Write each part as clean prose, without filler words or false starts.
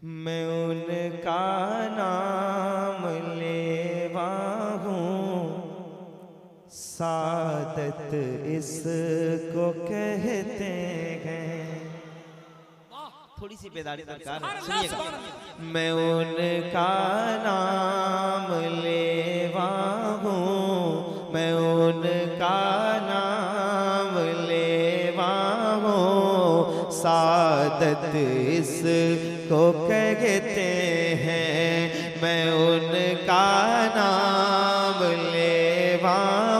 मैं उनका नाम लेवा हूँ, सादत इसको कहते हैं। थोड़ी सी बेदारी दरकार है, सुनिएगा। मैं उनका नाम लेवा हूँ, मैं उनका नाम लेवा हूँ, सादत इसको कहते हैं। मैं उनका नाम लेवा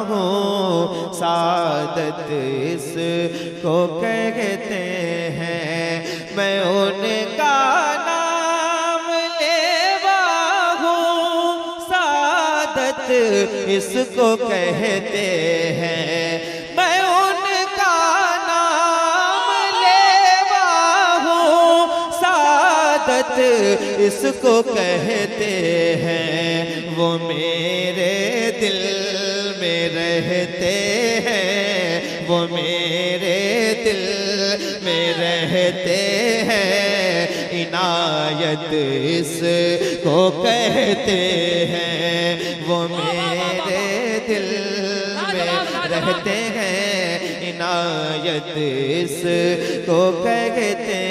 हूँ, सादत इसको कहते हैं। मैं उनका नाम लेवा हूँ, सादत इसको कहते हैं। मैं उनका नाम लेवा हूँ, सादत इसको कहते हैं। वो मेरे दिल में रहते हैं, वो मेरे दिल में रहते हैं। इनायत इसको कहते हैं। वो मेरे दिल में रहते हैं, इनायत इसको कहते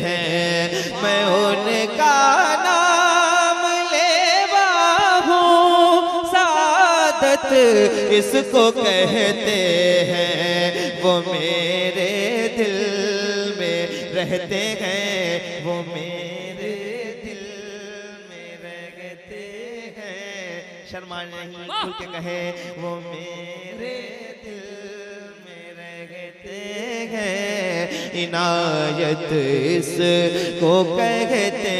हैं। मैं उनका नाम लेवा हूँ, सादत इसको कहते हैं। वो मेरे दिल में रहते हैं, वो मेरे दिल में रहते हैं। शर्मा नहीं, खुल के कहे, वो मेरे दिल में रहते हैं। इनायत इसको कहते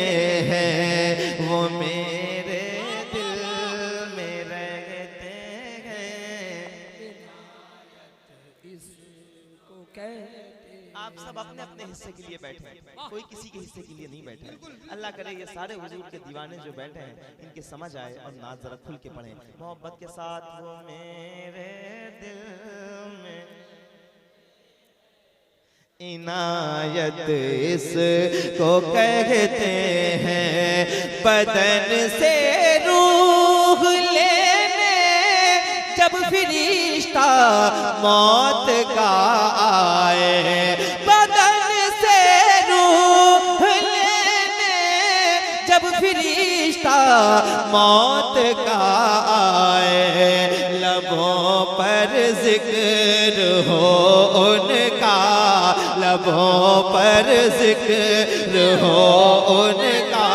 हैं। वो मेरे दिल में रहते हैं, इनायत इसको कहते। आप सब अपने अपने हिस्से के लिए बैठे हैं, कोई किसी के हिस्से के लिए नहीं बैठे हैं। अल्लाह करे ये सारे हुजूर के दीवाने जो बैठे हैं इनके समझ आए और नाज जरा खुल के पढ़ें मोहब्बत के साथ। वो मेरे दिल में इनायत इसको कहते हैं। बदन से रूह लेने जब फरिश्ता मौत का आए, बदन से रूह लेने जब फरिश्ता मौत का आए, लबों पर जिक्र हो उनका, लबों पर जिक्र हो उनका,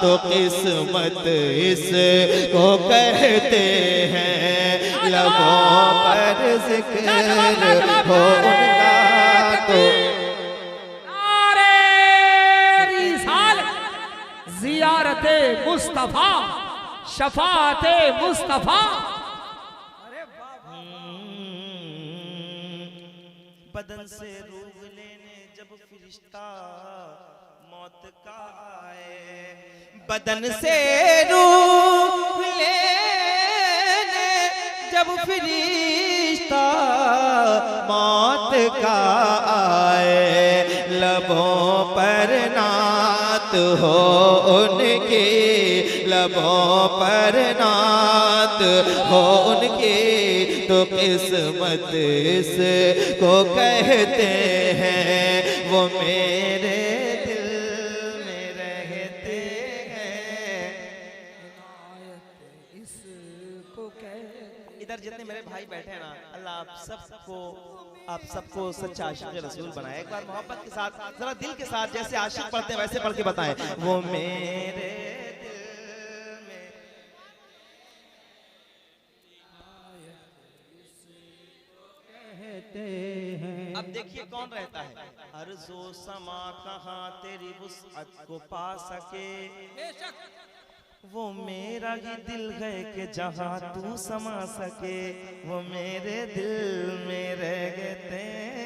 तो किस्मत इसको कहते हैं। लबों पर जिक्र हो उनका तो ज़ियारते मुस्तफा, शफाअते मुस्तफा। बदन से रूह लेने जब फरिश्ता मौत का आए, बदन से रूह लेने जब फरिश्ता मौत का आए, लबों पर नात हो उनकी, लबों पर नात हो उनकी, तो किस्मत इसको कहते हैं। वो मेरे दिल में रहते हैं, इसको कहते। इधर जितने मेरे भाई बैठे हैं ना, अल्लाह आप सबको सच्चा आशिक रसूल बनाए। एक बार मोहब्बत के साथ जरा दिल के साथ जैसे आशिक पढ़ते हैं वैसे पढ़ के बताएं। वो मेरे अब देखिए कौन रहता है। अर्ज़ो समा कहाँ तेरी वुसअत को पा सके, वो मेरा ही दिल है कि जहाँ तू समा सके। वो मेरे दिल में रहते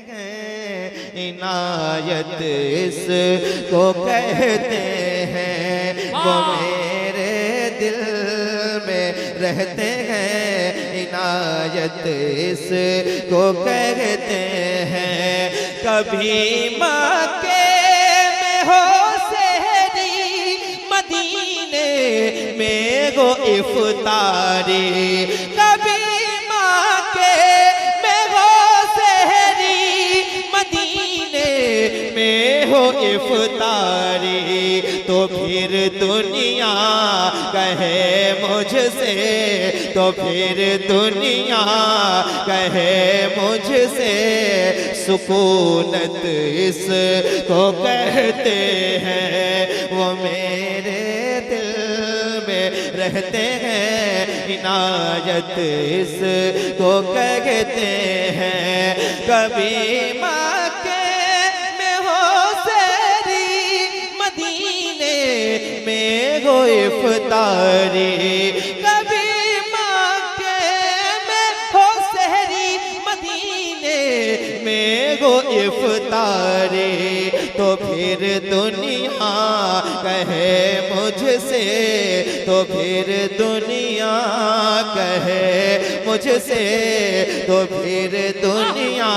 हैं, इनायत इसको कहते हैं। वो मेरे दिल में रहते हैं, इनायत इसको कहते हैं। कभी मक्के में हो सहरी हो इफ्तारी, कभी माके में हो सहरी, मदीने में हो इफ्तारी, तो फिर दुनिया कहे मुझसे, तो फिर दुनिया कहे मुझसे, सुकूनत इसको कहते हैं, वो मेरे दिल में रहते हैं, इनायत इसको कहते हैं। कभी मक्के में हो सहरी, मदीने में हो इफ्तारी, कभी मक्के में हो सहरी, मदीने में हो इफ्तारी, तो फिर दुनिया कहे मुझसे, तो फिर दुनिया कहे मुझसे, तो फिर दुनिया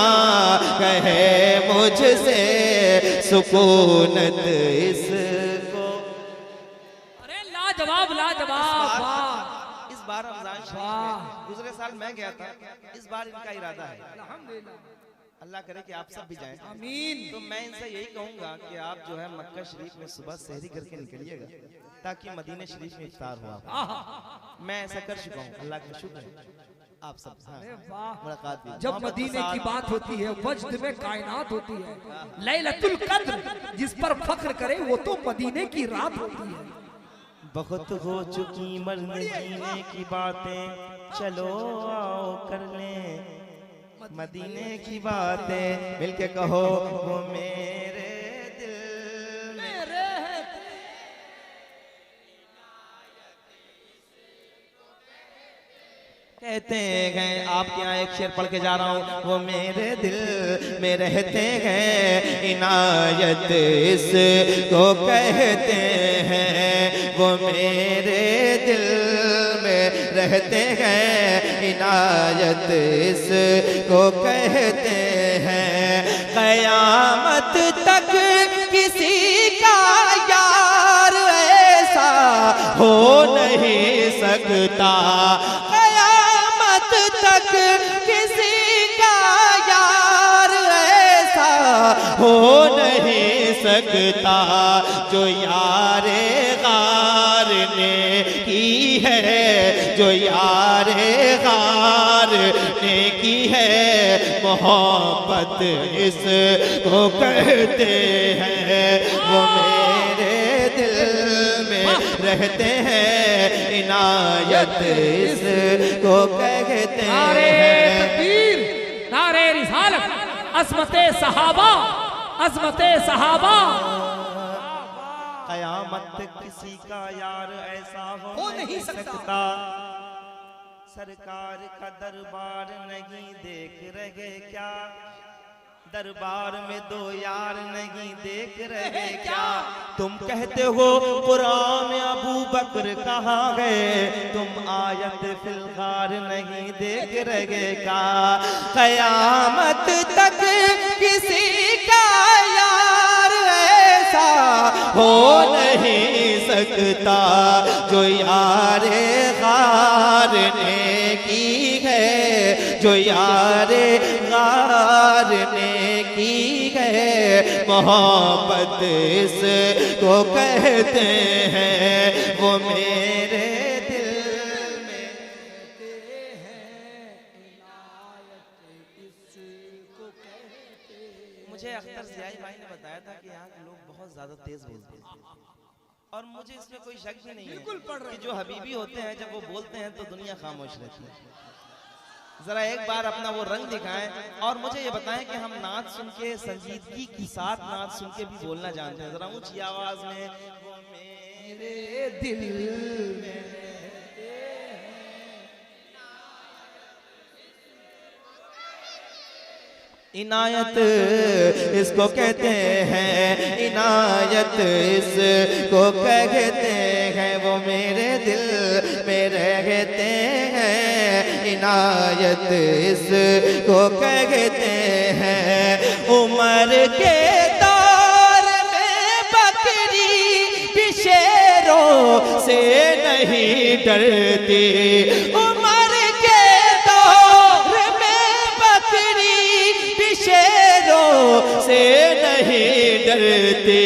कहे मुझसे, सुकूनत इसको। अरे लाजवाब लाजवाब, वाह। इस बार रमजान शरीफ में, दूसरे साल मैं गया था, इस बार इनका इरादा है, अल्लाह करे कि आप सब भी जाएं, आमीन। तो मैं इनसे यही कहूंगा कि आप जो है मक्का शरीफ में सुबह सहरी करके निकलिएगा, ताकि मदीने शरीफ में इफ्तार हो। मैं ऐसा कर चुका हूँ, अल्लाह का शुक्र है। आप सब मुलाकात भी, जब मदीने की बात होती है, वजद में कायनात होती है, लैलतुल कद्र जिस पर फख्र करे वो तो मदीने की रात होती है। बहुत हो चुकी मरने जीने की बातें, चलो आओ कर लें मदीने की बातें, मिलके कहो वो मेरे दिल में रहते। कहते हैं आपके यहाँ एक शेर पढ़ के जा रहा हूँ, वो मेरे दिल में रहते हैं, इनायत इसको कहते हैं, वो मेरे दिल में रहते हैं, इनायत इसको कहते हैं। क़यामत तक किसी का यार ऐसा हो नहीं सकता, क़यामत तक किसी का यार ऐसा हो नहीं सकता, जो यारे गार ने की है, जो यारे गार ने की है, मोहब्बत इसको कहते हैं, वो मेरे दिल में रहते हैं, इनायत इसको कहते हैं। नारे तकबीर, नारे रिसालत, अज़मते सहाबा, अज़मते सहाबा। क़यामत तक किसी का यार ऐसा हो नहीं सकता, सरकार का दरबार नहीं देख रहे क्या, दरबार में दो यार नहीं देख रहे क्या, तुम कहते हो कुरान में अबू बकर कहाँ गए, तुम आयत फिलगार नहीं देख रहे क्या, क़यामत तक किसी का यार ऐसा हो नहीं सकता, जो यारे गार ने की है, जो यारे गार ने की है, मोहब्बत इसको कहते हैं, वो मेरे दिल में रहते हैं, इनायत इसको कहते हैं। मुझे अख्तर सियाही भाई ने बताया था कि यहाँ के लोग बहुत ज्यादा तेज बोलते हैं, और मुझे इसमें कोई शक भी नहीं है कि जो हबीबी होते हैं जब वो बोलते हैं तो दुनिया खामोश रहती है। जरा एक बार अपना वो रंग दिखाएं, और मुझे ये बताएं कि हम नाच सुन के, संजीदगी के साथ नाच सुन के भी बोलना जानते हैं। जरा ऊंची आवाज में, वो मेरे दिल में रहते हैं, इनायत इसको कहते हैं, इनायत इसको कहते हैं, वो मेरे दिल में रहते हैं, इनायत इसको कहते हैं। उम्र के दौर में बकरी भी शेरों से नहीं डरते, उमर के दौर में बकरी भी शेरों से नहीं डरते।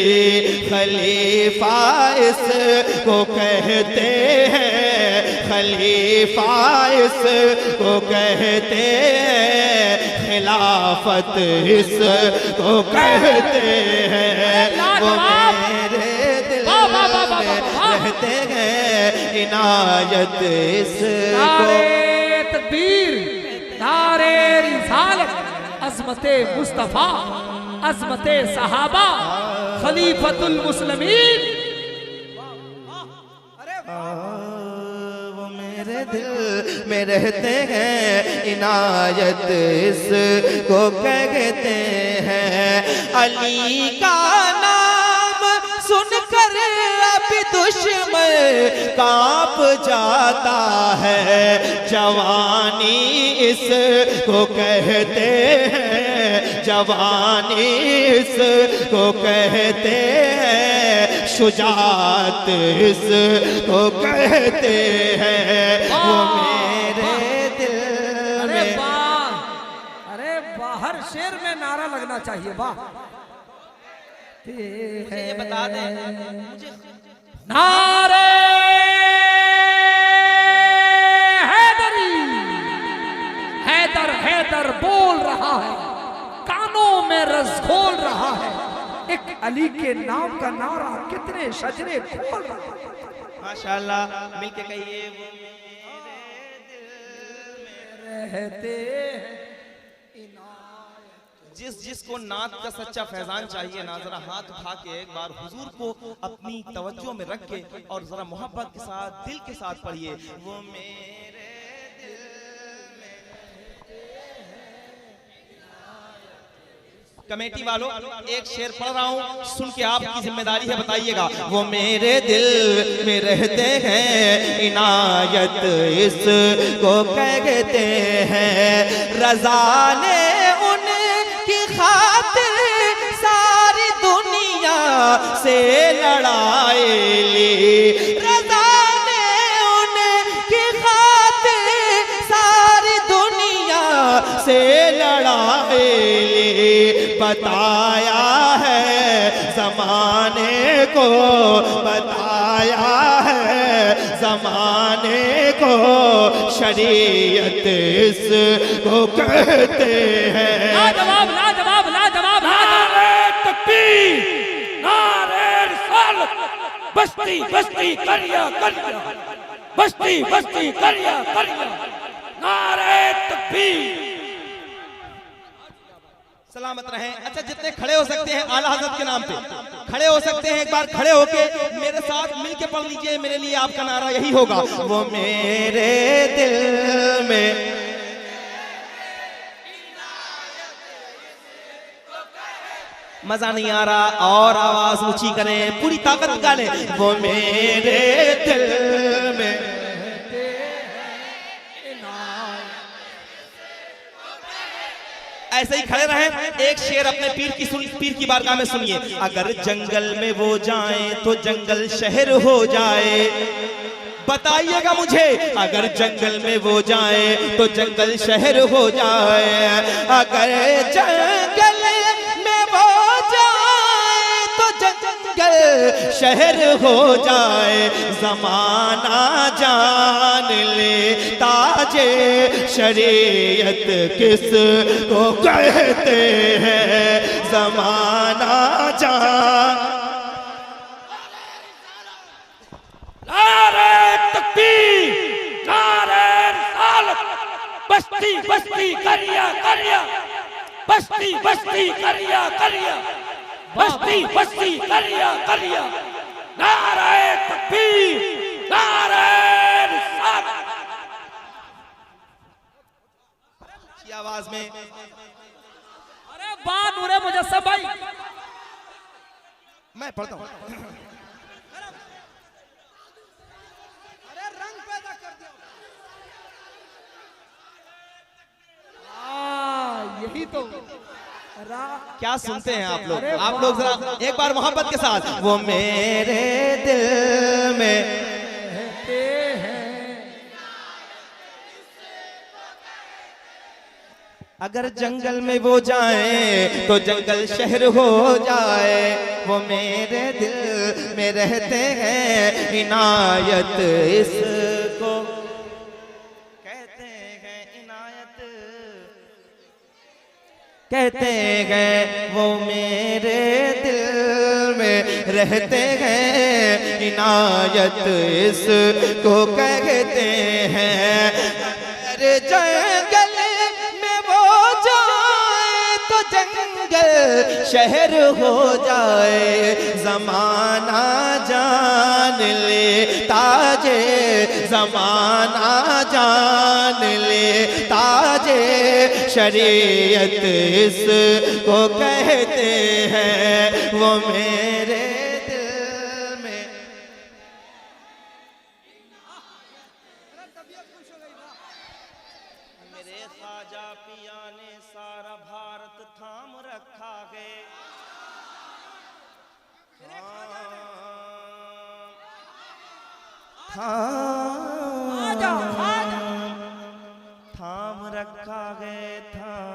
खलीफा इसको कहते हैं, खलीफा इसको कहते हैं, खिलाफत इसको कहते हैं। वो मेरे दिल में रहते हैं, इनायत इसको। नारे तकबीर, नारे रिसालत, अज़मते मुस्तफा, अज़मते सहाबा, खलीफतुल मुस्लिमीन। वो मेरे दिल में रहते हैं, इनायत इसको कहते हैं। अली का नाम सुनकर अब दुश्मन कांप जाता है, जवानी इसको कहते हैं, जवानी इसको कहते हैं, शुजात इसको कहते हैं। वो मेरे दिल में। अरे बाहर शेर में नारा लगना चाहिए। वाह, मुझे ये बता दें, मुझे नारे हैदरी, हैदर हैदर बोल रहा है, कानों में रस घोल रहा है। एक अली के नाम का नारा कितने शजरे खोल रहा है। माशाल्लाह, मिलके कहिए। वो मेरे दिल में रहते हैं। जिसको नात का सच्चा फैजान चाहिए ना, जरा हाथ उठा के एक बार हुजूर को अपनी तवज्जो में रख के और जरा मोहब्बत के साथ, दिल के साथ पढ़िए। वो मेरे दिल में। कमेटी वालों, एक शेर पढ़ रहा हूँ, सुन के आपकी जिम्मेदारी है, बताइएगा। वो मेरे दिल में रहते हैं, इनायत इसको कहते हैं। रज़ा ने की खातिर सारी दुनिया से लड़ाई ली, रज़ा ने उनकी खातिर सारी दुनिया से लड़ाई ली। बताया है ज़माने को, बताया है ज़माने को, शरीयत इसको कहते हैं। लाजवाब, लाजवाब, लाजवाब। नारे तकबीर, नारे रिसालत, बस्ती बस्ती करिया करिया, बस्ती बस्ती करिया करिया, नारे तकबीर। सलामत रहें। अच्छा, जितने खड़े हो सकते हैं आला हज़रत के नाम पे खड़े हो सकते हैं, एक बार खड़े होके मेरे साथ मिलके पढ़ लीजिए। मेरे लिए आपका नारा यही होगा। वो मेरे दिल में। मजा नहीं आ रहा, और आवाज ऊंची करें, पूरी ताकत का लें। वो मेरे दिल में। ऐसे ही खड़े रहें। एक शेर अपने पीर की बारगाह में सुनिए। अगर जंगल में वो जाएं तो जंगल शहर हो जाए। बताइएगा मुझे, अगर जंगल में वो जाए तो जंगल शहर हो जाए। अगर जंगल में वो जाए तो जंगल शहर हो जाए। जमाना जान ले ताजे शरीयत किस को कहते हैं। जमाना जान। नारे तकबीर, नारे रिसालत, बस्ती बस्ती करिया करिया, बस्ती बस्ती करिया करिया, बस्ती बस्ती करिया करिया, नारे तकबीर, नारे रिसालत। की आवाज में। अरे बात नूरे मुजस्सम भाई, मैं पढ़ता हूँ। यही तो क्या सुनते हैं आप लोग जरा एक बार मोहब्बत के साथ। वो मेरे दिल में अगर जंगल में वो जाए तो जंगल शहर हो जाए, वो मेरे दिल में रहते हैं, इनायत इसको कहते हैं, इनायत कहते हैं, वो मेरे दिल में रहते हैं, इनायत इसको कहते हैं। अरे जंगल में वो जाए तो जंगल शहर हो जाए, जमाना जान ले ताजे, जमाना जान ले ताजे शरीयत इसको कहते हैं, वो मेरे दिल में। मेरे ख्वाजा पिया ने सारा भारत थाम रखा है, थाम रखा गए, थाम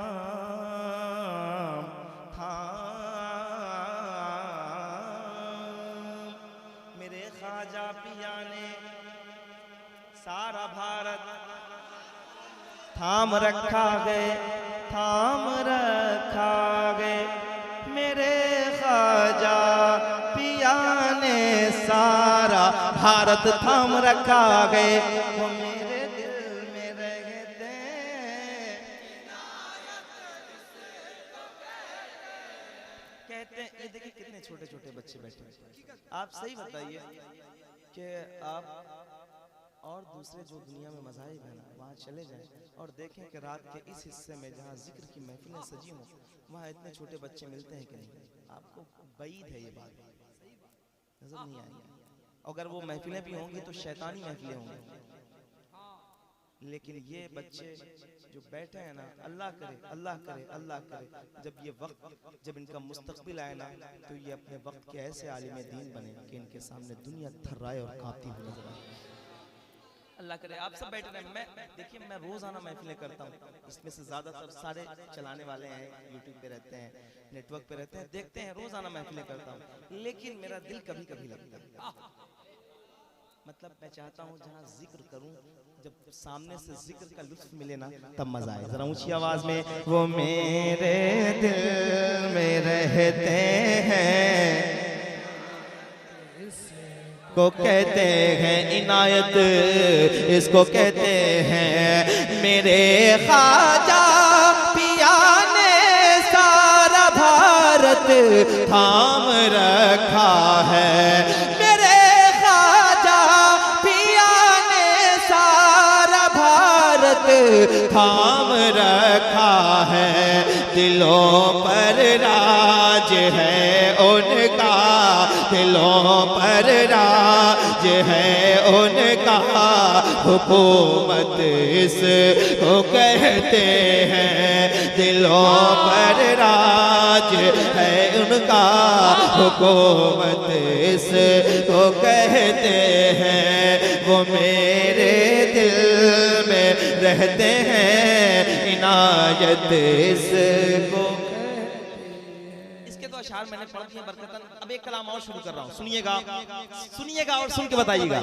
मेरे ख्वाजा पिया ने सारा भारत थाम रखा गए, थाम रखा गए, मेरे ख्वाजा पिया ने सारा भारत थाम रखा गए, वो मेरे दिल में रहते हैं, कहते हैं। ये देखिए कितने छोटे छोटे बच्चे बैठे हैं। आप सही बताइए कि आप और दूसरे जो दुनिया में मज़ाहिब है ना, वहाँ चले जाएं और देखें कि रात के इस हिस्से में जहाँ जिक्र की महफिलें सजी हों, वहाँ इतने छोटे बच्चे मिलते हैं कि नहीं? आपको बईद है ये बात, नजर नहीं आएगी। अगर वो महफिलें भी होंगी तो शैतानी महफिलें होंगी, लेकिन ये बच्चे जो बैठे हैं ना, अल्लाह करे अल्लाह करे अल्लाह करे, जब ये वक्त, जब इनका मुस्तकबिल आए ना, तो ये अपने वक्त के ऐसे आलिम दीन बने कि इनके सामने दुनिया थर्राए और कांपती हुई नजर आए। अल्लाह करे। आप सब बैठ रहे हैं, मैं देखिए मैं रोजाना महफिलें करता हूँ, इसमें से ज्यादातर सारे चलाने वाले हैं, यूट्यूब पे रहते हैं, नेटवर्क पे रहते हैं, देखते हैं, रोजाना महफिलें करता हूँ, लेकिन मेरा दिल कभी कभी लगता है, मतलब मैं चाहता हूँ जहाँ जिक्र करूँ, जब सामने से जिक्र का लुत्फ मिले ना, तब मजा आए। जरा ऊंची आवाज में, वो मेरे दिल में रहते हैं को कहते हैं, इनायत इसको कहते हैं, मेरे ख्वाजा पिया ने सारा भारत थाम रखा है, मेरे ख्वाजा पिया ने सारा भारत थाम रखा है, दिलों पर राज है उनका, दिलों पर राज है उनका, हुकूमत इसको कहते हैं, दिलों पर राज है उनका, हुकूमत इसको कहते हैं, वो मेरे दिल में रहते हैं, इनायत इसको। अशार मैंने पढ़ दिए बरकतन। अब एक कलाम और शुरू कर रहा हूँ, सुनिएगा सुनिएगा और सुन के बताइएगा।